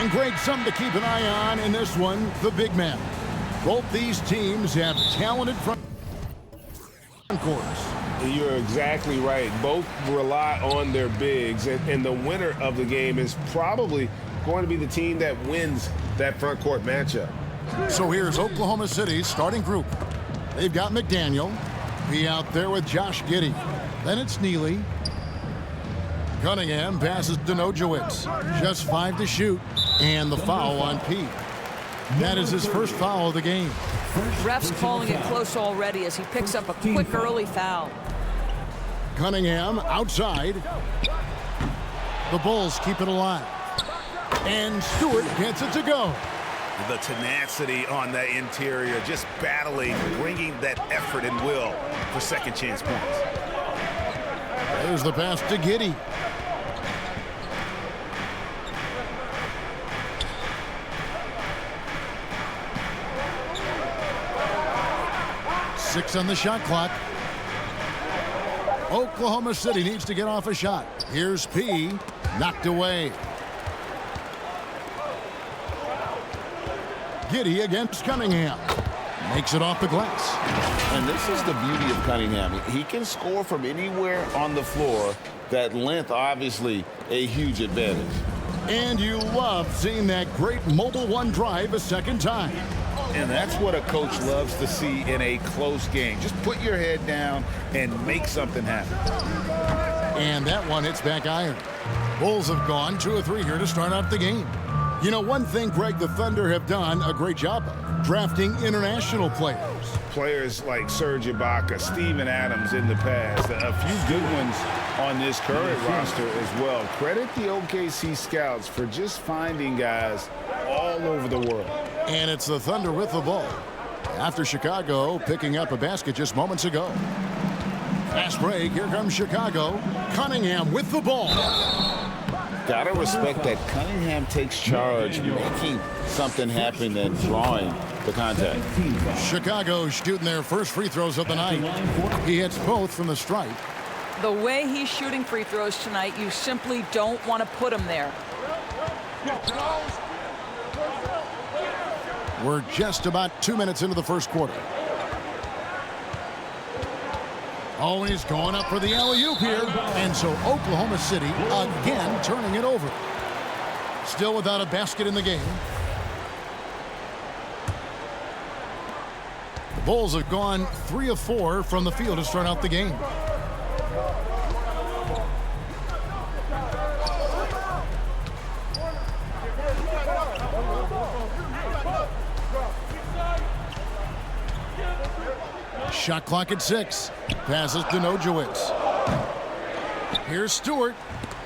And Greg, something to keep an eye on in this one, the big man. Both these teams have talented front courts. You're exactly right. Both rely on their bigs, and the winner of the game is probably going to be the team that wins that front court matchup. So here's Oklahoma City's starting group. They've got McDaniel. Be out there with Josh Giddey. Then it's Neely. Cunningham passes to Nojewicz. Just 5 to shoot. And the foul on Pete. That is his first foul of the game. Ref's calling it close already as he picks up a quick early foul. Cunningham outside. The Bulls keep it alive. And Stewart gets it to go. The tenacity on that interior, just battling, bringing that effort and will for second chance points. There's the pass to Giddey. Six on the shot clock. Oklahoma City needs to get off a shot. Here's P. Knocked away. Giddey against Cunningham. Makes it off the glass. And this is the beauty of Cunningham. He can score from anywhere on the floor. That length, obviously, a huge advantage. And you love seeing that great mobile one drive a second time. And that's what a coach loves to see in a close game. Just put your head down and make something happen. And that one hits back iron. Bulls have gone 2 of 3 here to start out the game. You know, one thing, Greg, the Thunder have done a great job of, drafting international players. Players like Serge Ibaka, Steven Adams in the past, a few good ones on this current roster as well. Credit the OKC scouts for just finding guys all over the world. And it's the Thunder with the ball after Chicago picking up a basket just moments ago. Fast break. Here comes Chicago. Cunningham with the ball. Gotta respect that Cunningham takes charge, making something happen and drawing the contact. Chicago shooting their first free throws of the night. He hits both from the stripe. The way he's shooting free throws tonight, you simply don't want to put him there. We're just about 2 minutes into the first quarter. Always going up for the alley-oop here. And so Oklahoma City again turning it over. Still without a basket in the game. The Bulls have gone 3 of 4 from the field to start out the game. Shot clock at 6. Passes to Nojewicz. Here's Stewart.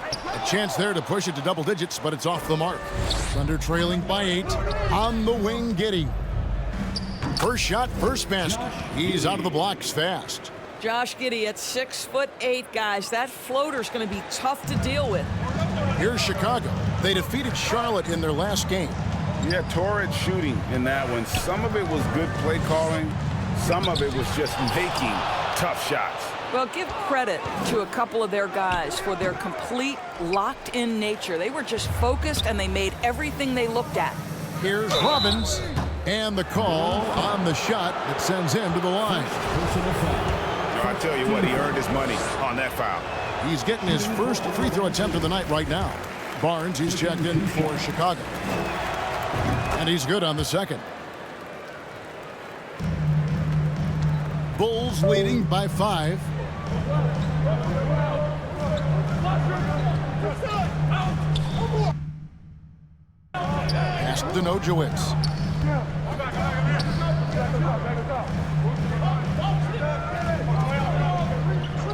A chance there to push it to double digits, but it's off the mark. Thunder trailing by 8. On the wing, Giddey. First shot, first basket. He's out of the blocks fast. Josh Giddey at 6'8", guys. That floater's going to be tough to deal with. Here's Chicago. They defeated Charlotte in their last game. Yeah, torrid shooting in that one. Some of it was good play calling. Some of it was just making tough shots. Well, give credit to a couple of their guys for their complete locked-in nature. They were just focused, and they made everything they looked at. Here's Robbins, and the call on the shot that sends him to the line. I tell you what, he earned his money on that foul. He's getting his first free throw attempt of the night right now. Barnes, he's checked in for Chicago. And he's good on the second. Bulls leading by 5. Pass to Nojewicz.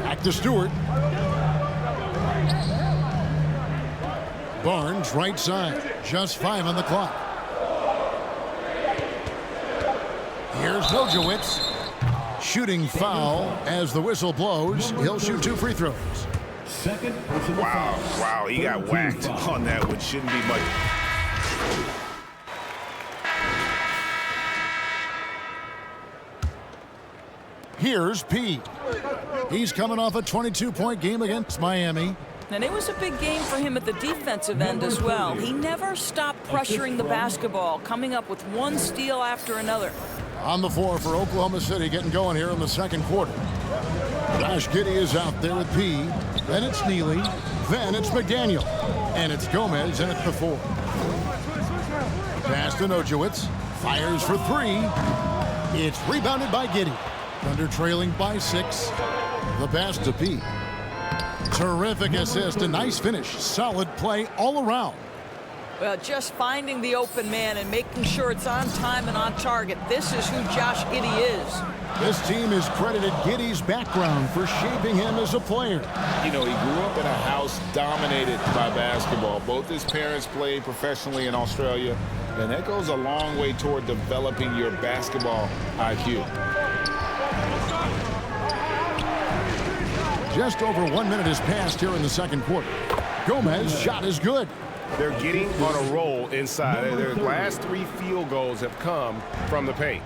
Back to Stewart. Barnes right side. Just 5 on the clock. Here's Nojewicz. Shooting foul as the whistle blows. He'll shoot 2 free throws. Wow, he got whacked on that, which shouldn't be much. Here's P. He's coming off a 22-point game against Miami. And it was a big game for him at the defensive end as well. He never stopped pressuring the basketball, coming up with one steal after another. On the floor for Oklahoma City, getting going here in the second quarter. Josh Giddey is out there at P. Then it's Neely. Then it's McDaniel. And it's Gomez in at the 4. Pass to Nojewicz. Fires for 3. It's rebounded by Giddey. Thunder trailing by 6. The pass to P. Terrific assist. A nice finish. Solid play all around. Well, just finding the open man and making sure it's on time and on target. This is who Josh Giddey is. This team has credited Giddey's background for shaping him as a player. You know, he grew up in a house dominated by basketball. Both his parents played professionally in Australia, and that goes a long way toward developing your basketball IQ. Just over 1 minute has passed here in the second quarter. Gomez's shot is good. They're getting on a roll inside. Their last 3 field goals have come from the paint.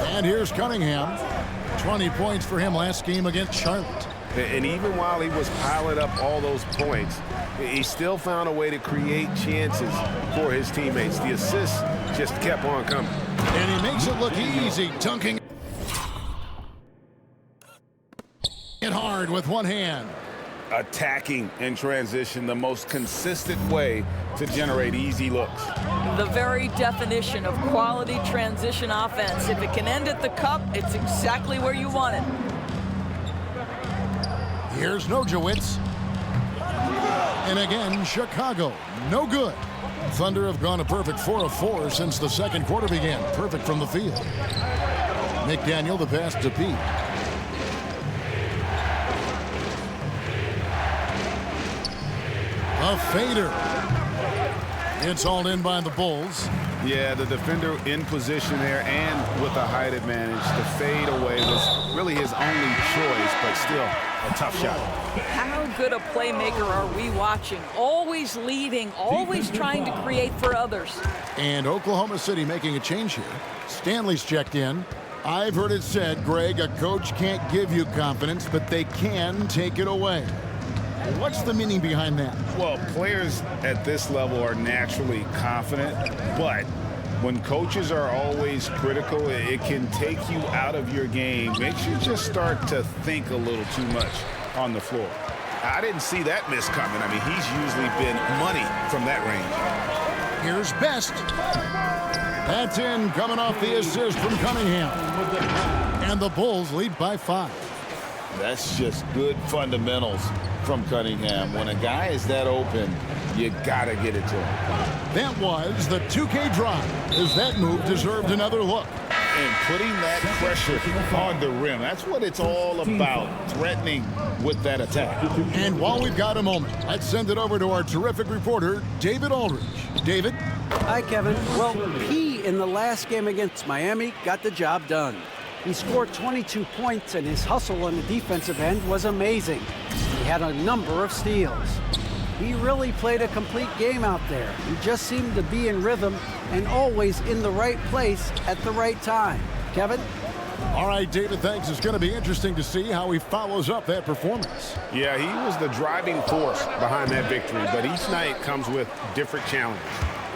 And here's Cunningham. 20 points for him last game against Charlotte. And even while he was piling up all those points, he still found a way to create chances for his teammates. The assists just kept on coming. And he makes it look easy, dunking it hard with one hand. Attacking in transition, the most consistent way to generate easy looks. The very definition of quality transition offense. If it can end at the cup, it's exactly where you want it. Here's Nojewicz. And again, Chicago. No good. Thunder have gone a perfect 4 of 4 since the second quarter began. Perfect from the field. McDaniel, the pass to Pete. A fader. It's hauled in by the Bulls. Yeah, the defender in position there and with a height advantage. The fade away was really his only choice, but still a tough shot. How good a playmaker are we watching? Always leading, always trying to create for others. And Oklahoma City making a change here. Stanley's checked in. I've heard it said, Greg, a coach can't give you confidence, but they can take it away. What's the meaning behind that? Well, players at this level are naturally confident, but when coaches are always critical, it can take you out of your game. Makes you just start to think a little too much on the floor. I didn't see that miss coming. I mean, he's usually been money from that range. Here's Best. That's in, coming off the assist from Cunningham. And the Bulls lead by 5. That's just good fundamentals from Cunningham. When a guy is that open, you gotta get it to him. That was the 2K drive, as that move deserved another look. And putting that pressure on the rim, that's what it's all about, threatening with that attack. And while we've got a moment, let's send it over to our terrific reporter, David Aldridge. David? Hi, Kevin. Well, P in the last game against Miami got the job done. He scored 22 points, and his hustle on the defensive end was amazing. He had a number of steals. He really played a complete game out there. He just seemed to be in rhythm and always in the right place at the right time. Kevin? All right, David, thanks. It's going to be interesting to see how he follows up that performance. Yeah, he was the driving force behind that victory, but each night comes with different challenges.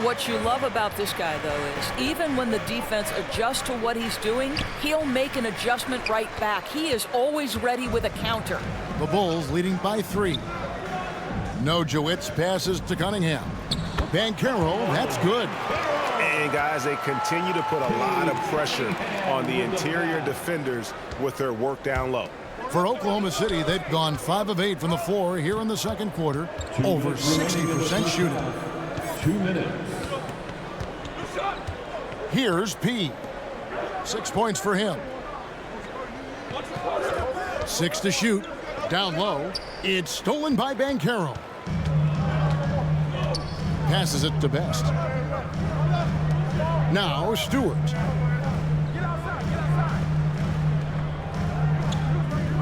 What you love about this guy, though, is even when the defense adjusts to what he's doing, he'll make an adjustment right back. He is always ready with a counter. The Bulls leading by 3. Nojewicz passes to Cunningham. Banchero, that's good. And, guys, they continue to put a lot of pressure on the interior defenders with their work down low. For Oklahoma City, they've gone 5 of 8 from the floor here in the second quarter. Over 60% shooting. 2 minutes. Here's P. 6 points for him. 6 to shoot. Down low. It's stolen by Banchero. Passes it to Best. Now Stewart.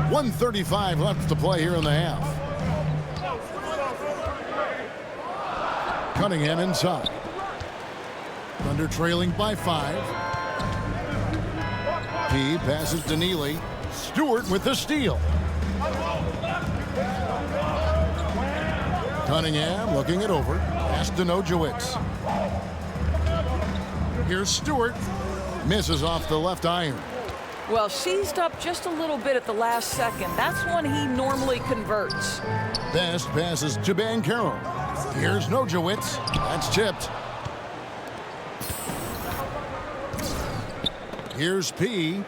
1:35 left to play here in the half. Cunningham inside. Thunder trailing by 5. P passes to Neely. Stewart with the steal. Cunningham looking it over. Pass to Nojewicz. Here's Stewart. Misses off the left iron. Well, seized up just a little bit at the last second. That's when he normally converts. Best passes to Banchero. Here's Nojewicz. That's tipped. Here's P.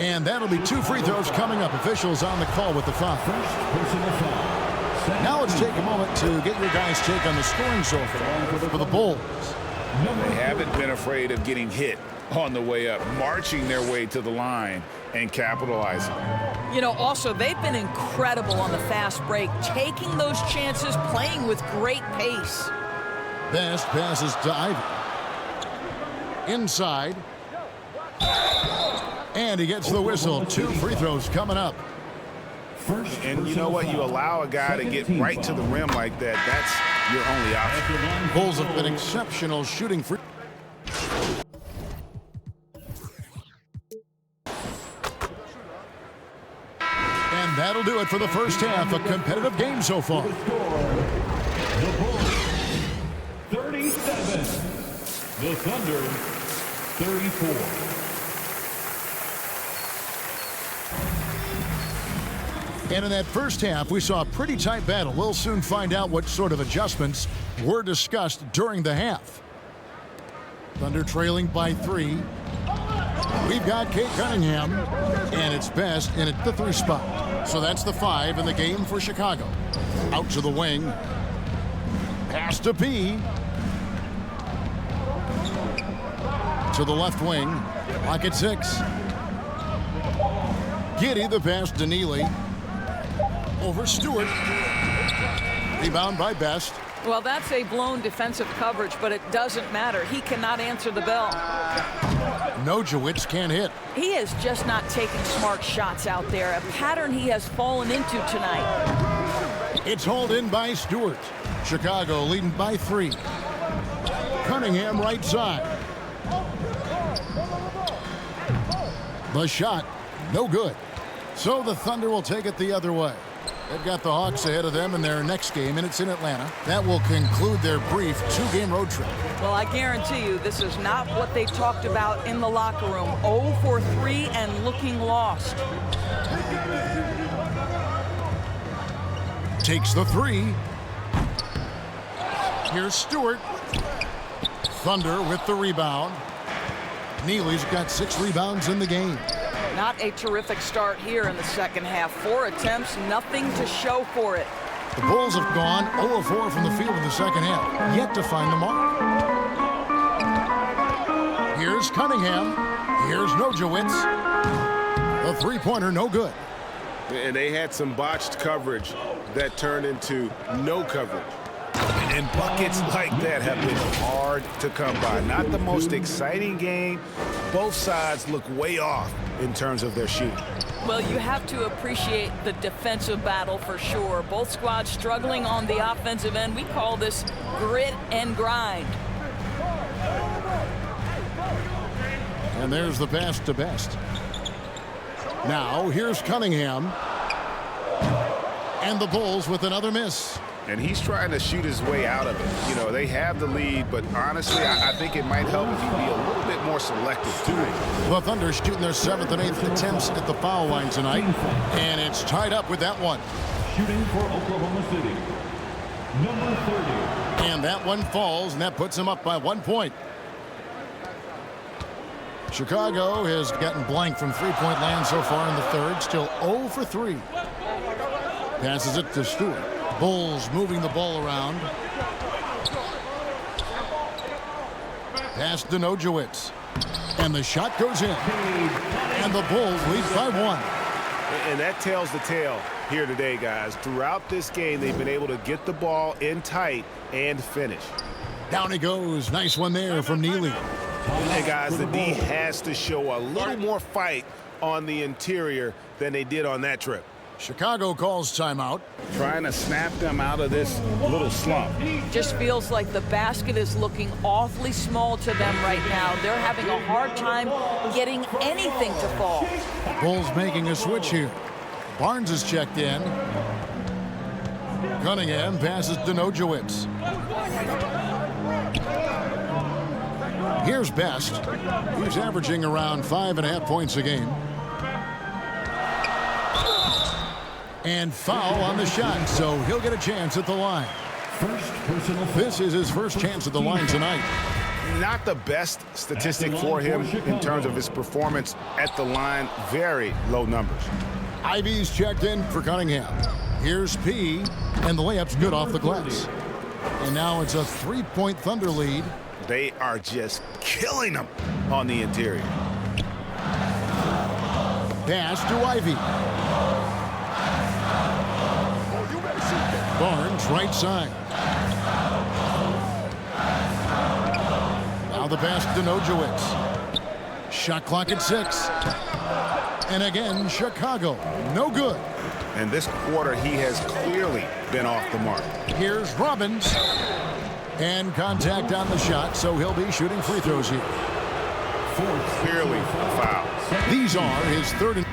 And that'll be 2 free throws coming up. Officials on the call with the foul. Now let's take a moment to get your guys' take on the scoring so far for the Bulls. They haven't been afraid of getting hit on the way up, marching their way to the line and capitalizing. You know, also, they've been incredible on the fast break, taking those chances, playing with great pace. Best passes to Ivy. Inside. And he gets the whistle. 2 free throws coming up. And you know what? You allow a guy to get right to the rim like that, that's your only option. Bulls have been exceptional shooting free. And that'll do it for the first half. A competitive game so far. The Bulls, 37. The Thunder, 34. And in that first half, we saw a pretty tight battle. We'll soon find out what sort of adjustments were discussed during the half. Thunder trailing by 3. We've got Kate Cunningham, and it's Best in at the 3 spot. So that's the 5 in the game for Chicago. Out to the wing. Pass to P. To the left wing. Clock at 6. Giddy the pass to Neely. Over Stewart. Rebound by Best. Well, that's a blown defensive coverage, but it doesn't matter. He cannot answer the bell. Nojewicz can't hit. He is just not taking smart shots out there, a pattern he has fallen into tonight. It's hauled in by Stewart. Chicago leading by 3. Cunningham right side. The shot, no good. So the Thunder will take it the other way. They've got the Hawks ahead of them in their next game, and it's in Atlanta. That will conclude their brief 2-game road trip. Well, I guarantee you this is not what they talked about in the locker room. 0 for 3 and looking lost. Takes the 3. Here's Stewart. Thunder with the rebound. Neely's got 6 rebounds in the game. Not a terrific start here in the second half. 4 attempts, nothing to show for it. The Bulls have gone 0-4 from the field in the second half, yet to find the mark. Here's Cunningham. Here's Nojewicz. The 3-pointer, no good. And they had some botched coverage that turned into no coverage. And buckets like that have been hard to come by. Not the most exciting game. Both sides look way off in terms of their shooting. Well, you have to appreciate the defensive battle for sure. Both squads struggling on the offensive end. We call this grit and grind. And there's the pass to Best. Now, here's Cunningham. And the Bulls with another miss. And he's trying to shoot his way out of it. You know, they have the lead, but honestly, I think it might help if you be a little bit more selective tonight. The Thunder shooting their 7th and 8th attempts at the foul line tonight. And it's tied up with that one. Shooting for Oklahoma City, number 30. And that one falls, and that puts him up by 1 point. Chicago has gotten blank from 3-point land so far in the third. Still 0 for 3. Passes it to Stewart. Bulls moving the ball around. Pass to Nojewicz. And the shot goes in. And the Bulls lead by 1. And that tells the tale here today, guys. Throughout this game, they've been able to get the ball in tight and finish. Down he goes. Nice one there from Neely. And guys, the D has to show a little more fight on the interior than they did on that trip. Chicago calls timeout. Trying to snap them out of this little slump. Just feels like the basket is looking awfully small to them right now. They're having a hard time getting anything to fall. Bulls making a switch here. Barnes is checked in. Cunningham passes to Nojewicz. Here's Best. He's averaging around 5.5 points a game. And foul on the shot, so he'll get a chance at the line. This is his first chance at the line tonight. Not the best statistic for him in terms of his performance at the line. Very low numbers. Ivy's checked in for Cunningham. Here's P, and the layup's good off the glass. And now it's a 3-point Thunder lead. They are just killing them on the interior. Pass to Ivy. Barnes right side. Now the pass to Nojewicz. Shot clock at 6. And again, Chicago, no good. And this quarter, he has clearly been off the mark. Here's Robbins. And contact on the shot, so he'll be shooting free throws here. Clearly a foul. These are his third and...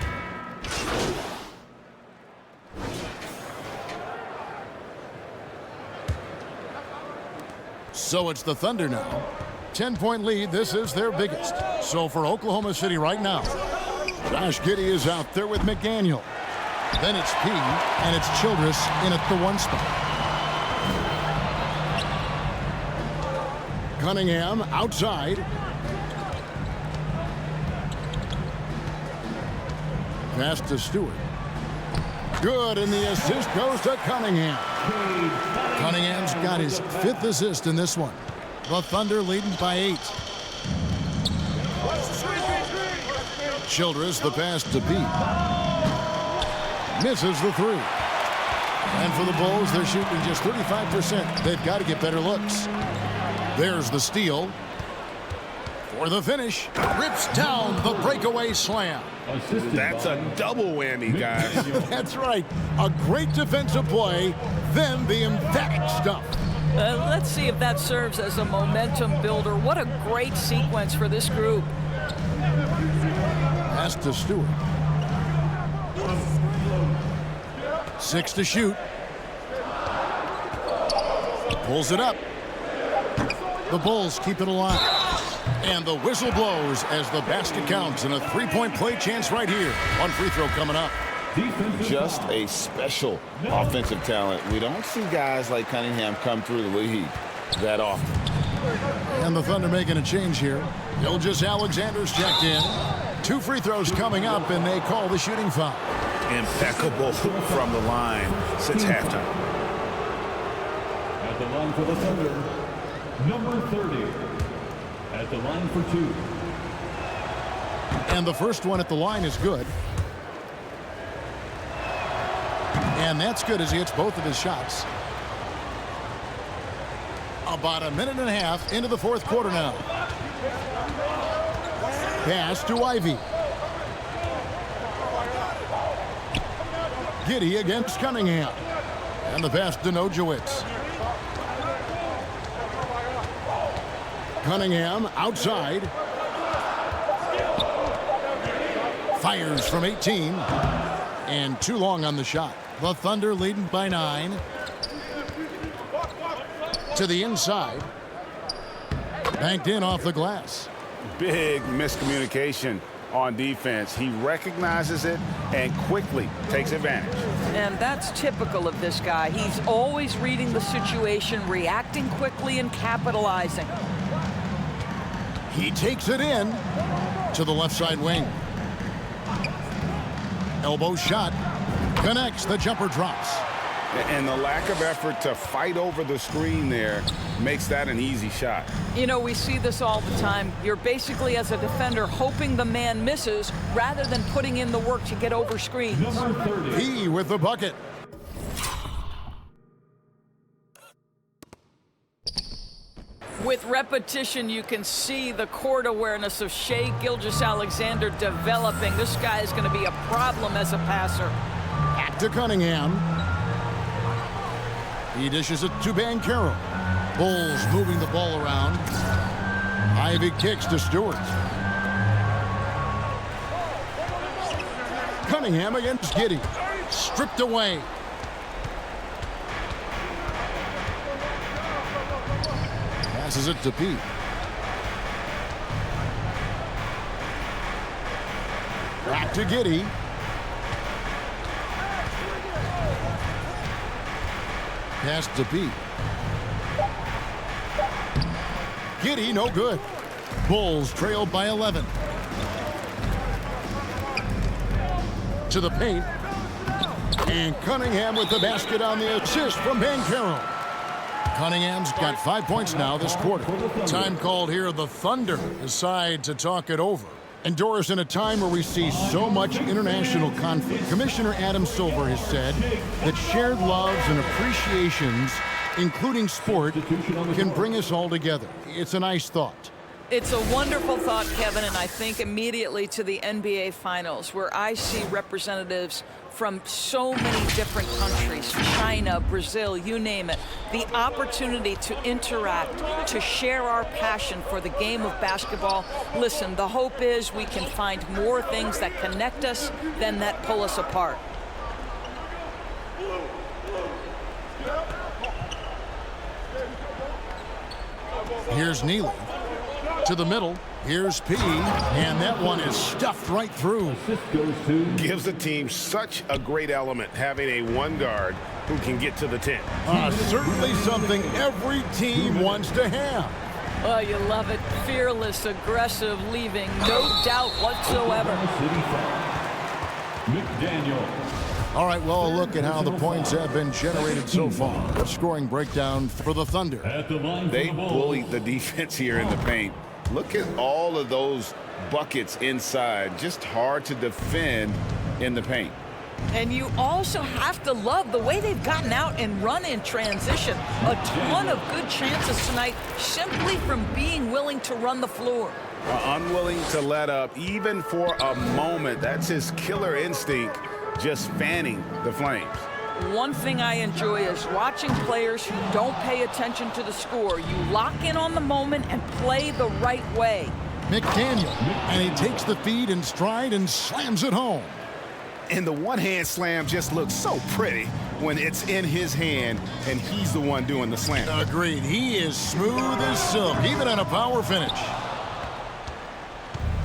So it's the Thunder now. 10-point lead. This is their biggest. So for Oklahoma City right now, Josh Giddey is out there with McDaniel. Then it's P, and it's Childress in at the 1 spot. Cunningham outside. Pass to Stewart. Good, and the assist goes to Cunningham. Cunningham's got his 5th assist in this one. The Thunder leading by 8. Childress, the pass to P. Misses the 3. And for the Bulls, they're shooting just 35%. They've got to get better looks. There's the steal. For the finish, rips down the breakaway slam. That's a double whammy, guys. That's right. A great defensive play, then the emphatic stuff. Let's see if that serves as a momentum builder. What a great sequence for this group. Pass to Stewart. 6 to shoot. Pulls it up. The Bulls keep it alive. And the whistle blows as the basket counts, and a 3-point play chance right here. One free throw coming up. Just a special offensive talent. We don't see guys like Cunningham come through the league that often. And the Thunder making a change here. Gilgeous-Alexander's checked in. 2 free throws coming up, and they call the shooting foul. Impeccable from the line since halftime. At the line for the Thunder, number 30. At the line for 2. And the first one at the line is good. And that's good as he hits both of his shots. About a minute and a half into the 4th quarter now. Pass to Ivy. Giddey against Cunningham. And the pass to Nojewicz. Cunningham outside. Fires from 18. And too long on the shot. The Thunder leading by 9. To the inside. Banked in off the glass. Big miscommunication on defense. He recognizes it and quickly takes advantage. And that's typical of this guy. He's always reading the situation, reacting quickly, and capitalizing. He takes it in to the left side wing. Elbow shot. Connects. The jumper drops. And the lack of effort to fight over the screen there makes that an easy shot. You know, we see this all the time. You're basically, as a defender, hoping the man misses rather than putting in the work to get over screens. Number 30. He with the bucket. With repetition, you can see the court awareness of Shai Gilgeous-Alexander developing. This guy is going to be a problem as a passer. Back to Cunningham. He dishes it to Banchero. Bulls moving the ball around. Ivy kicks to Stewart. Cunningham against Giddey. Stripped away. Passes it to Pete. Back to Giddey. Pass to Pete. Giddey, no good. Bulls trailed by 11. To the paint. And Cunningham with the basket on the assist from Banchero. Cunningham's got 5 points now this quarter. Time called here. The Thunder decide to talk it over. And Doris, in a time where we see so much international conflict, Commissioner Adam Silver has said that shared loves and appreciations, including sport, can bring us all together. It's a nice thought. It's a wonderful thought, Kevin, and I think immediately to the NBA Finals, where I see representatives from so many different countries, China, Brazil, you name it, the opportunity to interact, to share our passion for the game of basketball. Listen, the hope is we can find more things that connect us than that pull us apart. Here's Neely. To the middle. Here's P. And that one is stuffed right through. Gives the team such a great element having a one guard who can get to the 10. Certainly something every team wants to have. Oh, you love it. Fearless, aggressive, leaving no doubt whatsoever. McDaniel. All right, well, a look at how the points have been generated so far. A scoring breakdown for the Thunder. They bullied the defense here in the paint. Look at all of those buckets inside. Just hard to defend in the paint. And you also have to love the way they've gotten out and run in transition. A ton of good chances tonight simply from being willing to run the floor. Unwilling to let up even for a moment. That's his killer instinct, just fanning the flames. One thing I enjoy is watching players who don't pay attention to the score. You lock in on the moment and play the right way. McDaniel, and he takes the feed in stride and slams it home. And the one-hand slam just looks so pretty when it's in his hand and he's the one doing the slam. Agreed. He is smooth as silk, even on a power finish.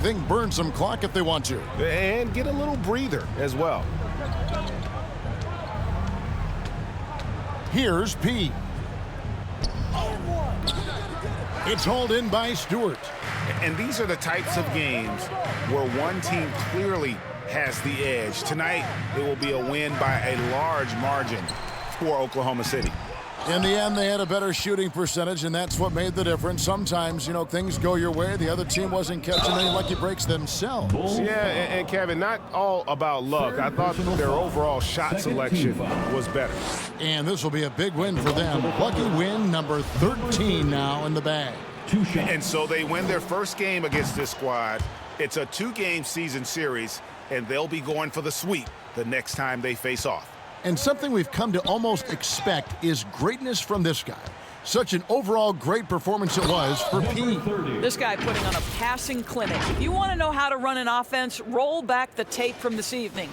They can burn some clock if they want to. And get a little breather as well. Here's P. It's hauled in by Stewart. And these are the types of games where one team clearly has the edge. Tonight, it will be a win by a large margin for Oklahoma City. In the end, they had a better shooting percentage, and that's what made the difference. Sometimes, you know, things go your way. The other team wasn't catching any lucky breaks themselves. Yeah, and Kevin, not all about luck. I thought their overall shot selection was better. And this will be a big win for them. Lucky win number 13 now in the bag. And so they win their first game against this squad. It's a 2-game season series, and they'll be going for the sweep the next time they face off. And something we've come to almost expect is greatness from this guy. Such an overall great performance it was for P. This guy putting on a passing clinic. If you want to know how to run an offense, roll back the tape from this evening.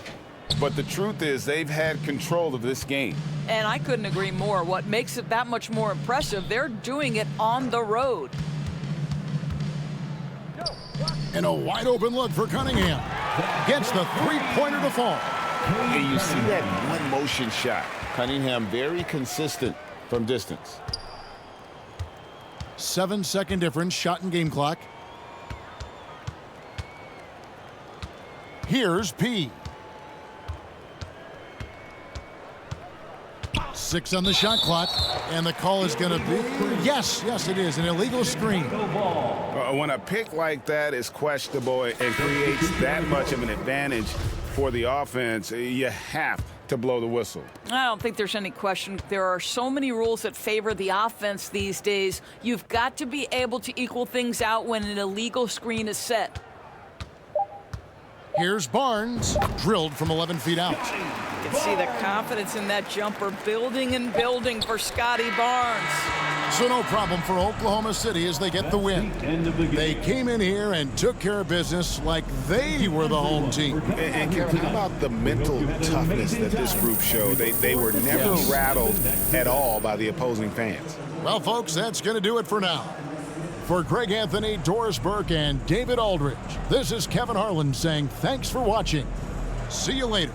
But the truth is they've had control of this game. And I couldn't agree more. What makes it that much more impressive, they're doing it on the road. And a wide open look for Cunningham. Gets the three-pointer to fall. And you see that one motion shot. Cunningham very consistent from distance. 7-second difference, shot and game clock. Here's P. 6 on the shot clock, and the call is going to be, yes, it is, an illegal screen. When a pick like that is questionable and creates that much of an advantage for the offense, you have to blow the whistle. I don't think there's any question. There are so many rules that favor the offense these days. You've got to be able to equal things out when an illegal screen is set. Here's Barnes, drilled from 11 feet out. You can see the confidence in that jumper building and building for Scotty Barnes. So no problem for Oklahoma City as they get the win. They came in here and took care of business like they were the home team. And Kevin, how about the mental toughness that this group showed? They were never rattled at all by the opposing fans. Well, folks, that's going to do it for now. For Greg Anthony, Doris Burke, and David Aldridge, this is Kevin Harlan saying thanks for watching. See you later.